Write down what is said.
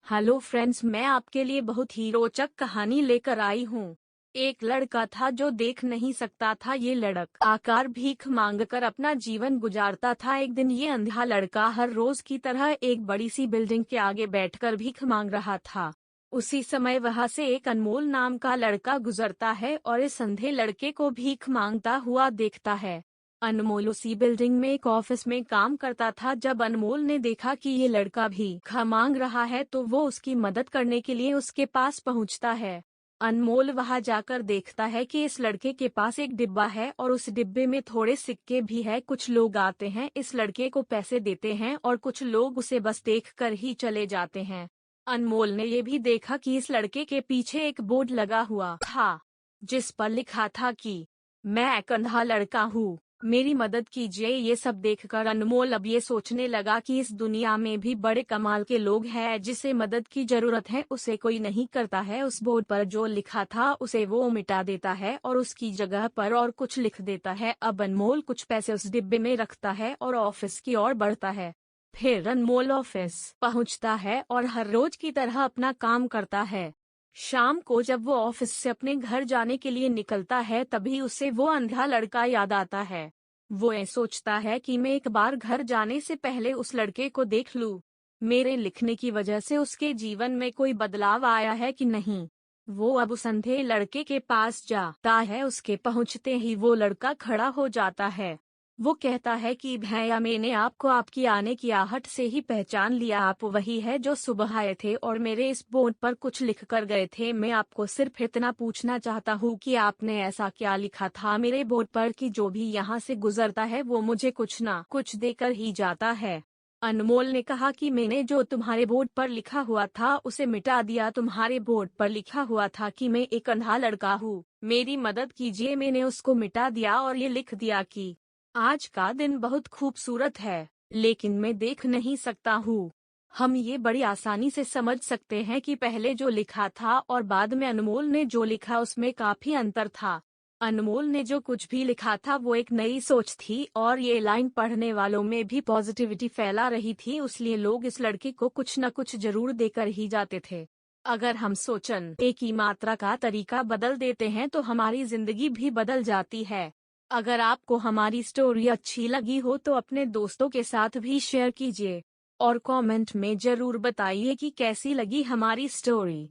Hello friends, मैं आपके लिए बहुत ही रोचक कहानी लेकर आई हूँ। एक लड़का था जो देख नहीं सकता था। ये लड़का आकार भीख मांगकर अपना जीवन गुजारता था। एक दिन ये अंधा लड़का हर रोज की तरह एक बड़ी सी बिल्डिंग के आगे बैठकर भीख मांग रहा था। उसी समय वहां से एक अनमोल नाम का लड़का गुजरता है और इस अंधे लड़के को भीख मांगता हुआ देखता है। अनमोल उसी बिल्डिंग में एक ऑफिस में काम करता था। जब अनमोल ने देखा कि ये लड़का भीख मांग रहा है तो वो उसकी मदद करने के लिए उसके पास पहुंचता है। अनमोल वहां जाकर देखता है कि इस लड़के के पास एक डिब्बा है और उस डिब्बे में थोड़े सिक्के भी है। कुछ लोग आते हैं, इस लड़के को पैसे देते हैं और कुछ लोग उसे बस देख कर ही चले जाते हैं। अनमोल ने ये भी देखा कि इस लड़के के पीछे एक बोर्ड लगा हुआ था जिस पर लिखा था कि मैं एक अंधा लड़का हूँ, मेरी मदद कीजिए। ये सब देखकर अनमोल अब ये सोचने लगा कि इस दुनिया में भी बड़े कमाल के लोग हैं। जिसे मदद की जरूरत है उसे कोई नहीं करता है। उस बोर्ड पर जो लिखा था उसे वो मिटा देता है और उसकी जगह पर और कुछ लिख देता है। अब अनमोल कुछ पैसे उस डिब्बे में रखता है और ऑफिस की ओर बढ़ता है। फिर अनमोल ऑफिस पहुंचता है और हर रोज की तरह अपना काम करता है। शाम को जब वो ऑफिस से अपने घर जाने के लिए निकलता है तभी उसे वो अंधा लड़का याद आता है। वो ये सोचता है कि मैं एक बार घर जाने से पहले उस लड़के को देख लूं। मेरे लिखने की वजह से उसके जीवन में कोई बदलाव आया है कि नहीं। वो अब उस अंधे लड़के के पास जाता है। उसके पहुंचते ही वो लड़का खड़ा हो जाता है। वो कहता है कि भैया, मैंने आपको आपकी आने की आहट से ही पहचान लिया। आप वही है जो सुबह आए थे और मेरे इस बोर्ड पर कुछ लिख कर गए थे। मैं आपको सिर्फ इतना पूछना चाहता हूँ कि आपने ऐसा क्या लिखा था मेरे बोर्ड पर कि जो भी यहाँ से गुजरता है वो मुझे कुछ ना कुछ देकर ही जाता है। अनमोल ने कहा कि मैंने जो तुम्हारे बोर्ड पर लिखा हुआ था उसे मिटा दिया। तुम्हारे बोर्ड पर लिखा हुआ था कि मैं एक अंधा लड़का हूँ, मेरी मदद कीजिए। मैंने उसको मिटा दिया और ये लिख दिया कि आज का दिन बहुत खूबसूरत है, लेकिन मैं देख नहीं सकता हूँ। हम ये बड़ी आसानी से समझ सकते हैं कि पहले जो लिखा था और बाद में अनमोल ने जो लिखा उसमें काफी अंतर था। अनमोल ने जो कुछ भी लिखा था वो एक नई सोच थी और ये लाइन पढ़ने वालों में भी पॉजिटिविटी फैला रही थी। इसलिए लोग इस लड़के को कुछ न कुछ जरूर देकर ही जाते थे। अगर हम सोचने की मात्रा का तरीका बदल देते हैं तो हमारी जिंदगी भी बदल जाती है। अगर आपको हमारी स्टोरी अच्छी लगी हो तो अपने दोस्तों के साथ भी शेयर कीजिए और कमेंट में जरूर बताइए कि कैसी लगी हमारी स्टोरी।